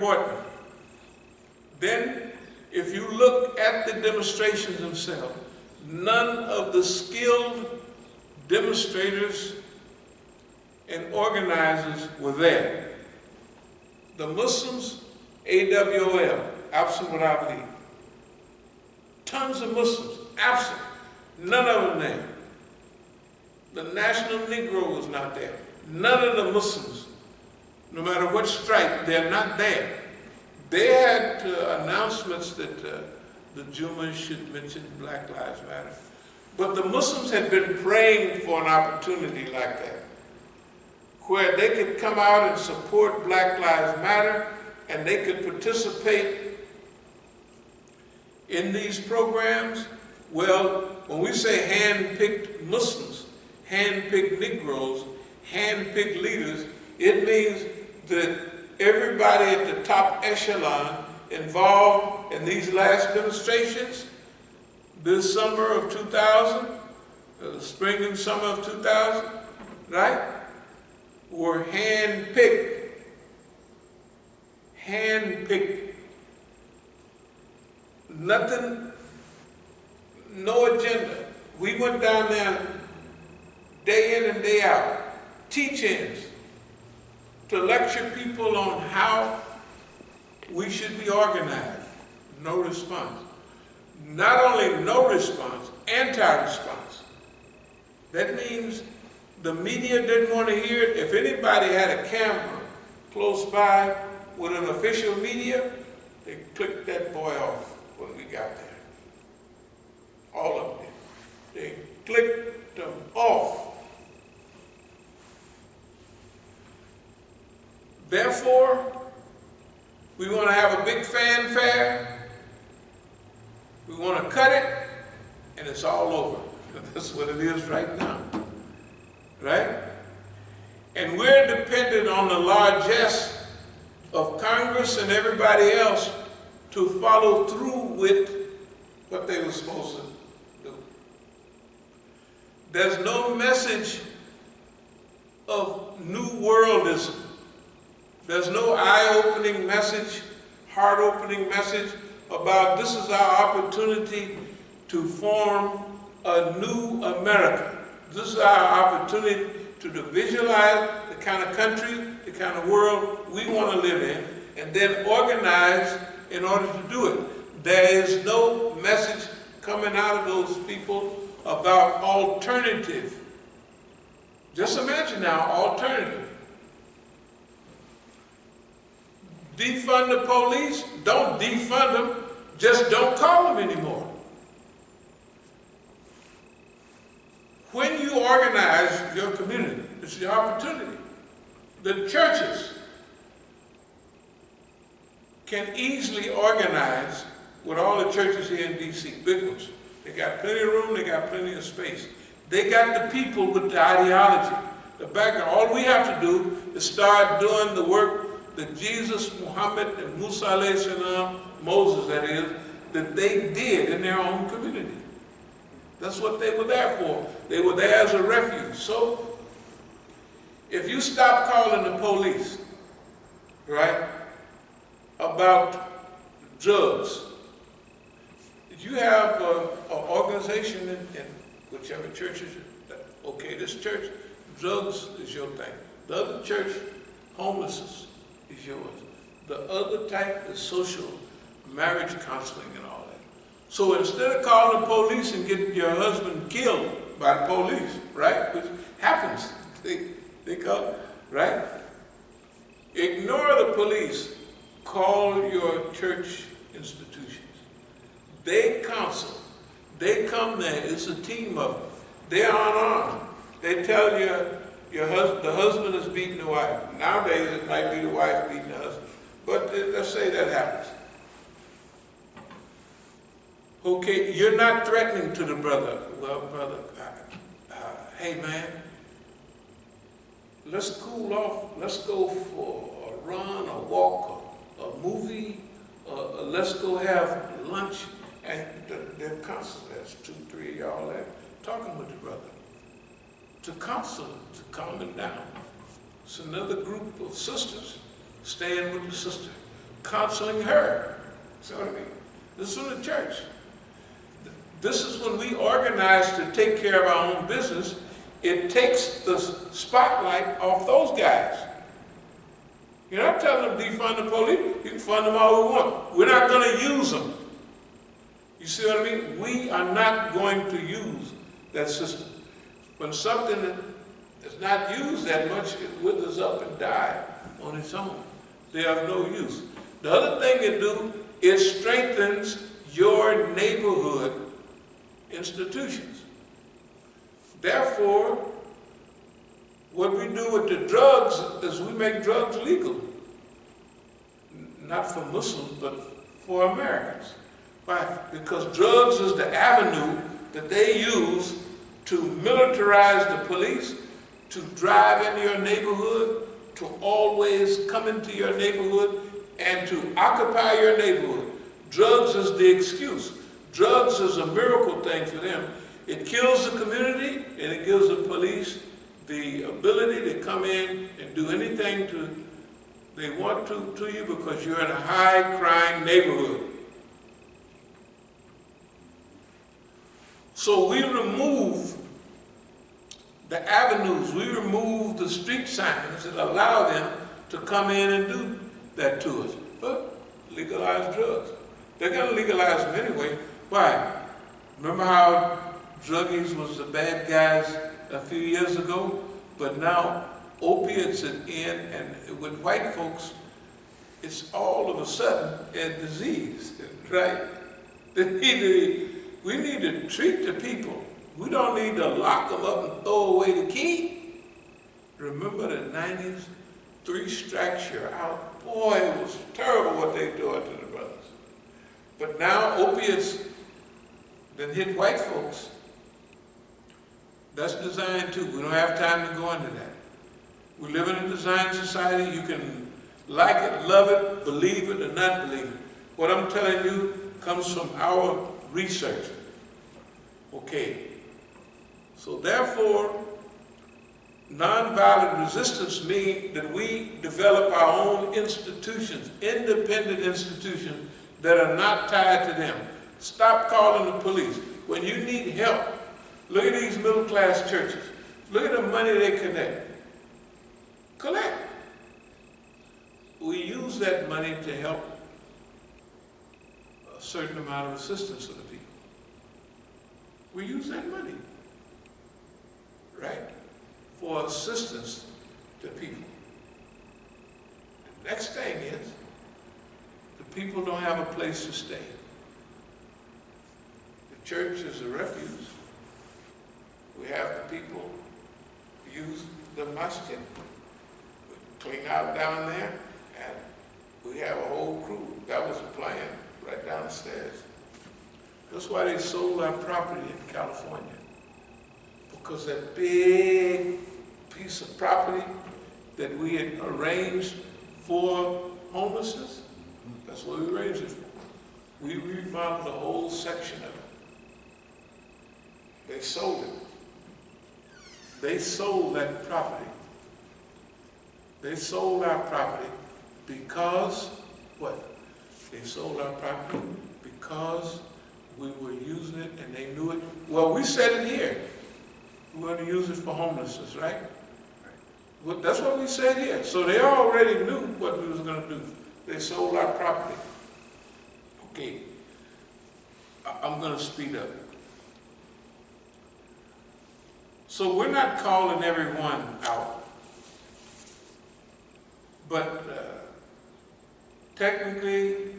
important. Then, if you look at the demonstrations themselves, none of the skilled demonstrators and organizers were there. The Muslims, AWOL, absent without leave. Tons of Muslims, absent. None of them there. The National Negro was not there. None of the Muslims, no matter what stripe, they're not there. They had announcements that the Jummah should mention Black Lives Matter. But the Muslims had been praying for an opportunity like that, where they could come out and support Black Lives Matter, and they could participate in these programs. Well, when we say hand-picked Muslims, hand-picked Negroes, hand-picked leaders, it means that everybody at the top echelon involved in these last demonstrations, this summer of 2000, spring and summer of 2000, right, were hand-picked. Hand-picked. Nothing, no agenda. We went down there day in and day out, teach-ins, to lecture people on how we should be organized. No response. Not only no response, anti-response. That means the media didn't want to hear it. If anybody had a camera close by with an official media, they clicked that boy off when we got there. All of them did. They clicked them off. Therefore, we want to have a big fanfare. We want to cut it, and it's all over. That's what it is right now. Right? And we're dependent on the largesse of Congress and everybody else to follow through with what they were supposed to do. There's no message of new worldism. There's no eye-opening message, heart-opening message about this is our opportunity to form a new America. This is our opportunity to visualize the kind of country, the kind of world we want to live in, and then organize in order to do it. There is no message coming out of those people about alternative. Just imagine now, alternative. Defund the police? Don't defund them, just don't call them anymore. When you organize your community, it's your opportunity. The churches can easily organize with all the churches here in D.C., big ones. They got plenty of room, they got plenty of space. They got the people with the ideology, the background. All we have to do is start doing the work that Jesus, Muhammad, and Musa alayhi salam, Moses that is, that they did in their own community. That's what they were there for. They were there as a refuge. So, if you stop calling the police, right, about drugs, you have an organization in whichever church is okay, this church, drugs is your thing. The other church, homelessness is yours. The other type is social, marriage counseling and all that. So instead of calling the police and getting your husband killed by the police, right, which happens, they call, right? Ignore the police. Call your church institutions. They counsel. They come there. It's a team of them. They're unarmed. They tell you the husband is beating the wife. Nowadays it might be the wife beating the husband. But let's say that happens. Okay, you're not threatening to the brother. Well, brother, hey man, let's cool off. Let's go for a run, a walk, a movie. Let's go have lunch. And they're constantly, there's 2, 3 of y'all there, talking with the brother. To counsel him, to calm him down. It's another group of sisters staying with the sister. counseling her. See what I mean? This is from the church. This is when we organize to take care of our own business. It takes the spotlight off those guys. You're not telling them to defund the police. You can fund them all we want. We're not going to use them. You see what I mean? We are not going to use that system. When something is not used that much, it withers up and dies on its own. They have no use. The other thing it do, it strengthens your neighborhood institutions. Therefore, what we do with the drugs is we make drugs legal. Not for Muslims, but for Americans. Why? Because drugs is the avenue that they use to militarize the police, to drive into your neighborhood, to always come into your neighborhood, and to occupy your neighborhood. Drugs is the excuse. Drugs is a miracle thing for them. It kills the community, and it gives the police the ability to come in and do anything they want to you because you're in a high crime neighborhood. So we remove the avenues, we remove the street signs that allow them to come in and do that to us. But legalize drugs. They're going to legalize them anyway. Why? Remember how druggies was the bad guys a few years ago? But now opiates are in, and with white folks, it's all of a sudden a disease, right? We need to treat the people. We don't need to lock them up and throw away the key. Remember the 90s? 3 strikes, you're out. Boy, it was terrible what they doing to the brothers. But now opiates that hit white folks, that's designed too. We don't have time to go into that. We live in a design society. You can like it, love it, believe it, or not believe it. What I'm telling you comes from our research. Okay. So therefore, nonviolent resistance means that we develop our own institutions, independent institutions that are not tied to them. Stop calling the police. When you need help, look at these middle-class churches. Look at the money they collect. We use that money to help a certain amount of assistance for the people. We use that money, right, for assistance to people. The next thing is, the people don't have a place to stay. The church is a refuge. We have the people use the Masjid. We clean out down there, and we have a whole crew. That was the plan, right downstairs. That's why they sold our property in California. Because that big piece of property that we had arranged for homelessness, that's what we arranged it for. We remodeled the whole section of it. They sold it. They sold that property. They sold our property because, what? They sold our property because we were using it and they knew it. Well, we said it here. We're going to use it for homelessness, right? Well, that's what we said here. So they already knew what we was going to do. They sold our property. Okay. I'm going to speed up. So we're not calling everyone out. But technically,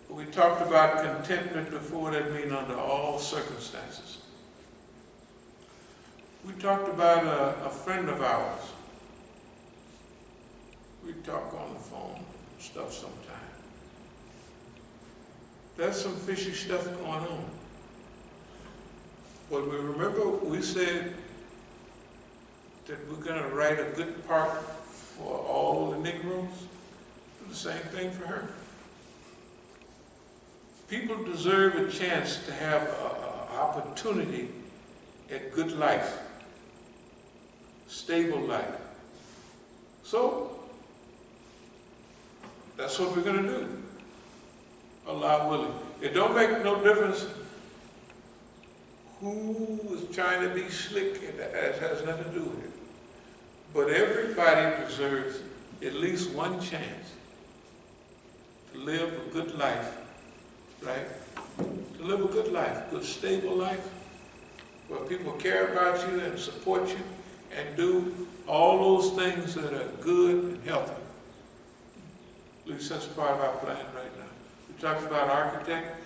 we talked about contentment before. That means under all circumstances. We talked about a friend of ours. We talk on the phone, stuff sometimes. There's some fishy stuff going on. But we remember we said that we're going to write a good park for all the Negroes. Do the same thing for her. People deserve a chance to have an opportunity at good life, stable life. So, That's what we're going to do. Allah willing. It don't make no difference who is trying to be slick, and that has nothing to do with it. But everybody deserves at least one chance to live a good life, right? To live a good life, good stable life, where people care about you and support you and do all those things that are good and healthy. At least that's part of our plan right now. We talked about architect,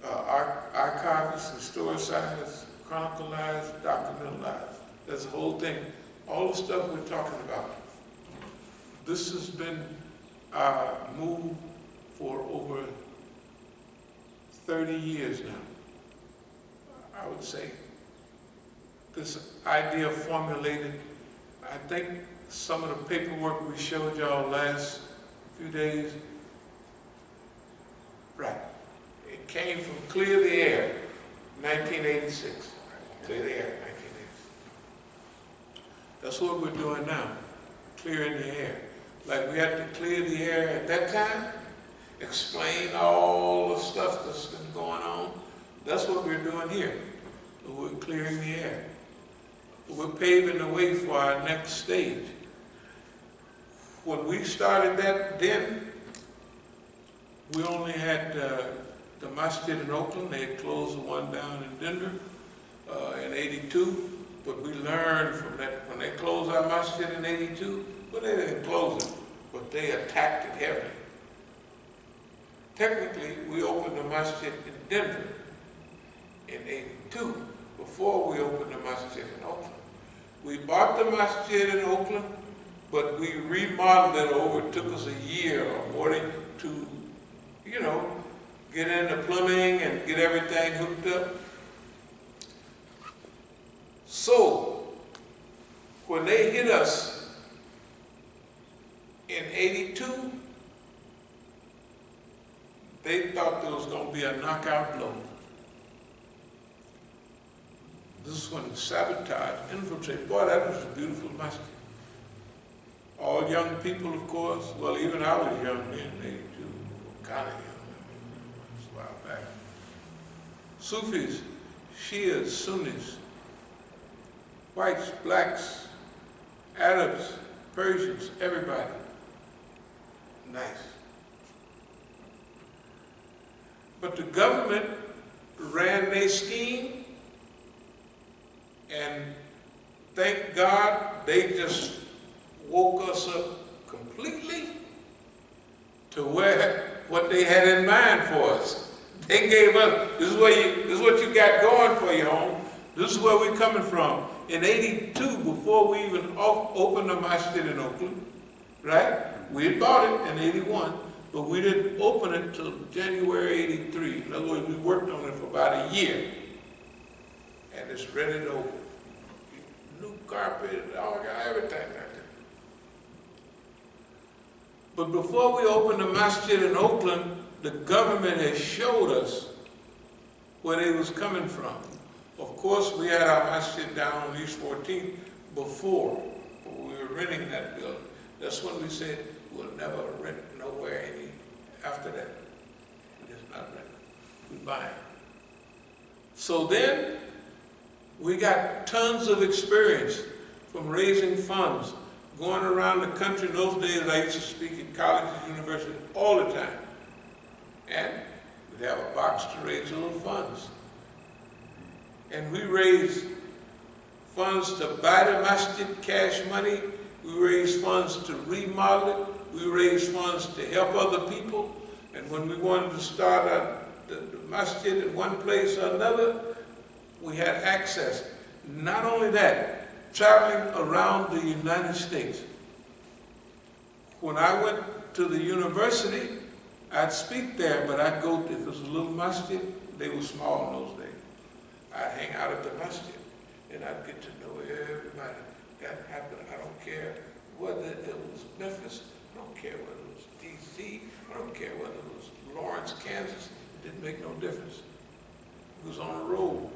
archivists, historicists, chronicleists, documentalists. That's the whole thing. All the stuff we're talking about. This has been our move for over 30 years now, I would say. This idea formulated, I think some of the paperwork we showed y'all last few days, right. It came from Clear the Air, 1986. Clear the Air, 1986. That's what we're doing now, clearing the air. Like we had to clear the air at that time, explain all the stuff that's been going on. That's what we're doing here. We're clearing the air. We're paving the way for our next stage. When we started that then, we only had the Masjid in Oakland. They had closed the one down in Denver in 82. But we learned from that. When they closed our Masjid in 82, well, they didn't close it, but they attacked it heavily. Technically, we opened the Masjid in Denver in 82, before we opened the Masjid in Oakland. We bought the Masjid in Oakland, but we remodeled it over. It took us a year or more to, you know, get into plumbing and get everything hooked up. So, when they hit us in 82, they thought there was going to be a knockout blow. This is when sabotage, infiltrate. Boy, that was a beautiful masjid. All young people, of course. Well, even I was young then, 82, kind of young. It was a while back. Sufis, Shias, Sunnis, whites, blacks, Arabs, Persians, everybody. Nice. But the government ran their scheme, and thank God they just woke us up completely to what they had in mind for us. They gave us, this is what you got going for your home. This is where we're coming from. In 82, before we even opened the Masjid in Oakland, right? We had bought it in 81, but we didn't open it till January 83. In other words, we worked on it for about a year. And it's ready to open. New carpet, everything like that. But before we opened the Masjid in Oakland, the government had showed us where they was coming from. Of course, we had our masjid down on East 14th before, but we were renting that building. That's when we said, we'll never rent nowhere any after that. We just not rent. We buy it. So then, we got tons of experience from raising funds, going around the country. In those days, I used to speak at colleges, universities all the time. And we'd have a box to raise little funds. And we raised funds to buy the masjid, cash money. We raised funds to remodel it. We raised funds to help other people. And when we wanted to start the masjid in one place or another, we had access. Not only that, traveling around the United States. When I went to the university, I'd speak there, but I'd go, if it was a little masjid, they were small in those days. I'd hang out at the masjid, and I'd get to know everybody. That happened, I don't care whether it was Memphis, I don't care whether it was D.C., I don't care whether it was Lawrence, Kansas, it didn't make no difference. It was on the road.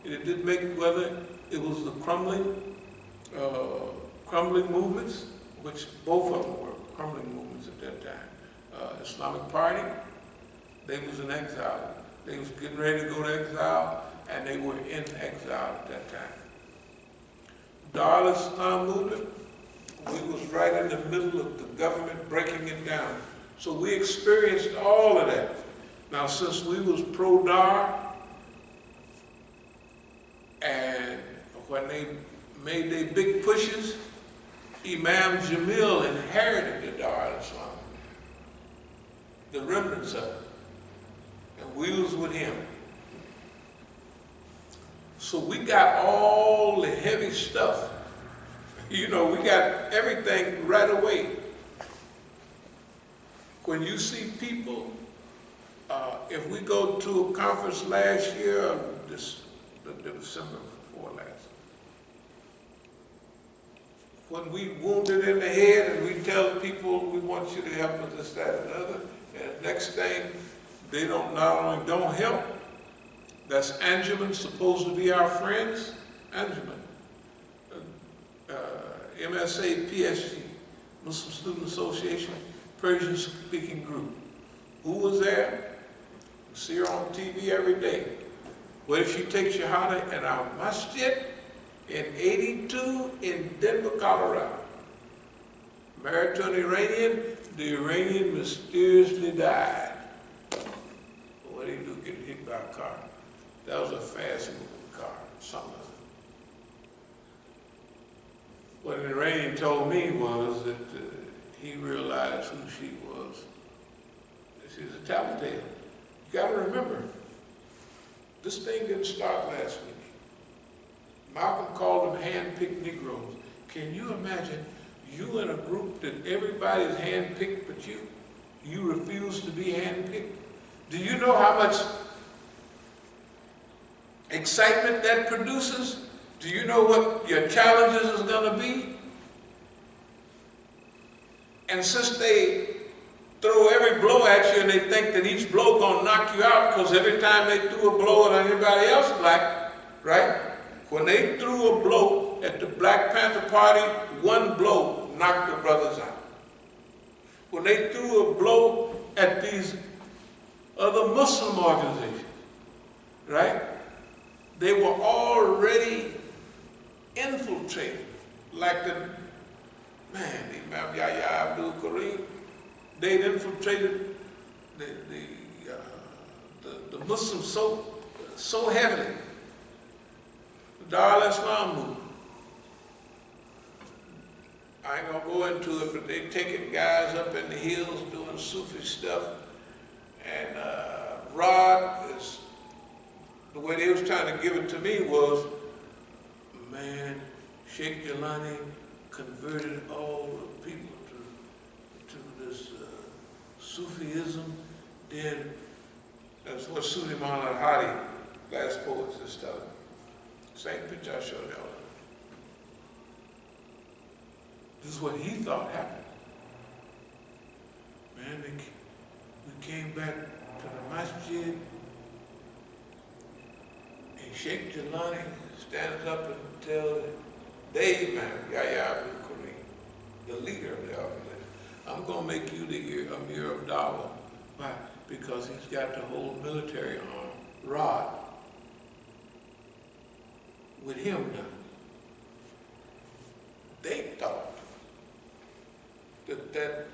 And it didn't make whether it was the crumbling movements, which both of them were crumbling movements at that time. Islamic Party, they was in exile. They was getting ready to go to exile, and they were in exile at that time. Dar al-Islam movement, we was right in the middle of the government breaking it down. So we experienced all of that. Now, since we was pro-Dar, and when they made their big pushes, Imam Jamil inherited the Dar al-Islam, the remnants of it. And we was with him. So we got all the heavy stuff. You know, we got everything right away. When you see people, if we go to a conference last year, the December before last, when we wounded in the head and we tell people we want you to help us, this, that, and the other, and the next thing, they not only don't help, that's Anjuman, supposed to be our friends, Anjuman, MSA, PSG, Muslim Student Association, Persian speaking group. Who was there? You see her on TV every day. Where did she take Shahada? In our Masjid in '82 in Denver, Colorado. Married to an Iranian, the Iranian mysteriously died. What did he do? Get hit by a car. That was a fast-moving car, something. What an Iranian told me was that he realized who she was. She's a tattletale. You got to remember, this thing didn't start last week. Malcolm called them hand-picked Negroes. Can you imagine you in a group that everybody's hand-picked but you? You refuse to be hand-picked? Do you know how much excitement that produces? Do you know what your challenges is going to be? And since they throw every blow at you and they think that each blow going to knock you out, because every time they threw a blow at anybody else black, right? When they threw a blow at the Black Panther Party, one blow knocked the brothers out. When they threw a blow at these other Muslim organizations, right? They were already infiltrated, like the Imam Yahya Abdul Karim. They'd infiltrated the Muslims so heavily. The Dar al-Islam movement. I ain't gonna go into it, but they taking guys up in the hills doing Sufi stuff, and Rod is. The way they was trying to give it to me was, man, Sheikh Jelani converted all the people to this Sufism. Then that's what Suleiman al-Hadi, last poets, is telling me. Same picture I showed y'all. This is what he thought happened. Man, we came back to the Masjid. And Sheikh Jelani stands up and tells Imam Yahya Abdul Karim, the leader of the organization, I'm going to make you the Amir of Dawah. Why? Because he's got the whole military arm, Rod, with him now. They thought that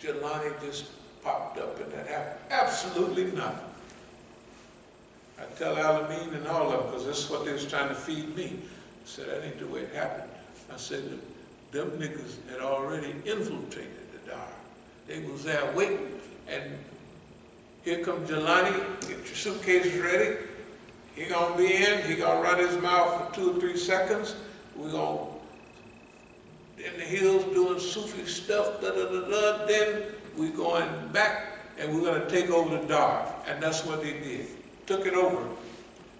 Jelani just popped up and that happened. Absolutely not. I tell Alameen and all of them, because this is what they was trying to feed me. I said, that ain't the way it happened. I said, them niggas had already infiltrated the Dar. They was there waiting, and here comes Jelani, get your suitcases ready. He gonna be in, he gonna run his mouth for 2 or 3 seconds. We gonna, in the hills doing Sufi stuff, da-da-da-da, then we going back, and we're gonna take over the Dar. And that's what they did. Took it over,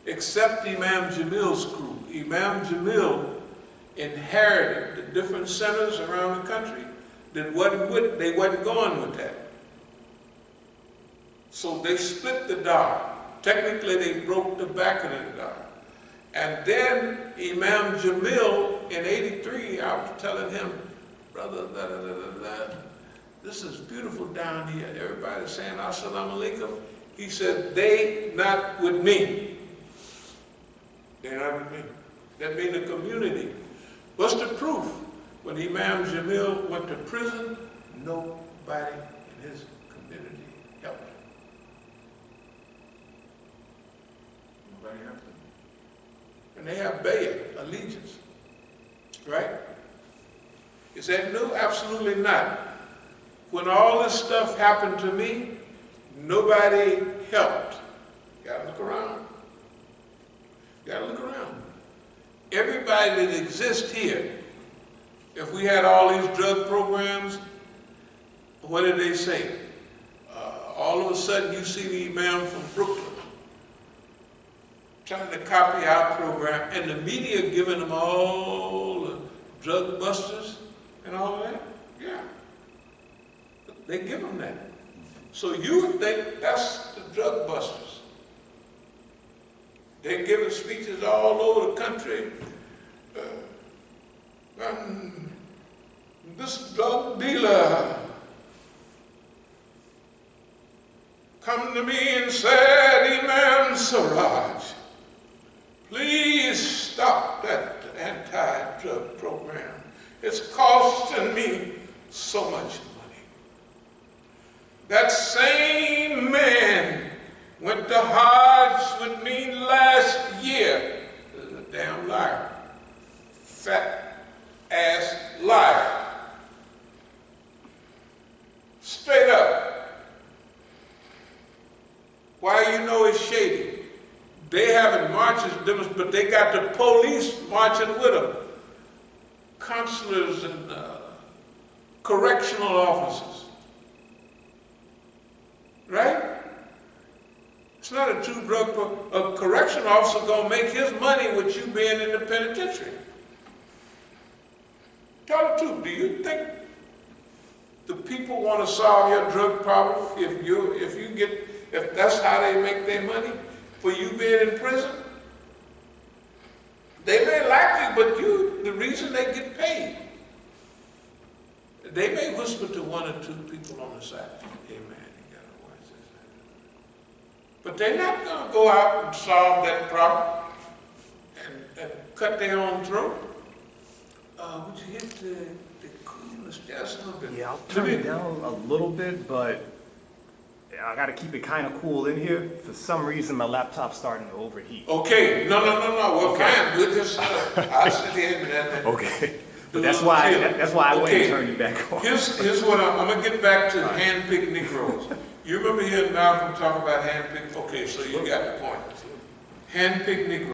except Imam Jamil's crew. Imam Jamil inherited the different centers around the country that they wasn't going with that. So they split the Dar. Technically, they broke the back of the Dar. And then Imam Jamil in '83, I was telling him, brother, this is beautiful down here. Everybody's saying As-Salamu Alaikum. He said, they not with me. They're not with me. That means the community. What's the proof? When Imam Jamil went to prison, nobody in his community helped him. Nobody helped him. And they have bayat, allegiance. Right? Is that new? Absolutely not. When all this stuff happened to me, nobody helped. You gotta look around. You gotta look around. Everybody that exists here, if we had all these drug programs, what did they say? All of a sudden you see the Imam from Brooklyn trying to copy our program, and the media giving them all the drug busters and all that? Yeah. They give them that. So you would think that's the drug busters. They're giving speeches all over the country. This drug dealer come to me and said, Imam Siraj, please stop that anti-drug program. It's costing me so much money. That same man went to Hajj with me last year. This is a damn liar. Fat ass liar. Straight up. Why you know it's shady? They having marches, but they got the police marching with them. Counselors and correctional officers. Right? It's not a true drug program. A correctional officer gonna make his money with you being in the penitentiary. Tell the truth, do you think the people want to solve your drug problem if that's how they make their money, for you being in prison? They may like you, but the reason they get paid. They may whisper to one or two people on the side, hey man, you gotta watch this. But they're not gonna go out and solve that problem and cut their own throat. Would you hit the coolness just a little bit? Yeah, I'll turn it down a little bit, but I gotta keep it kind of cool in here. For some reason, my laptop's starting to overheat. Okay, no, we're Okay. fine. We'll just, I'll sit here and Okay, but that's why I went and turned it back on. Here's what I'm gonna get back to hand-picked Negroes. You remember hearing Malcolm talk about hand-picked? Okay, so you got the point. Hand-picked Negroes.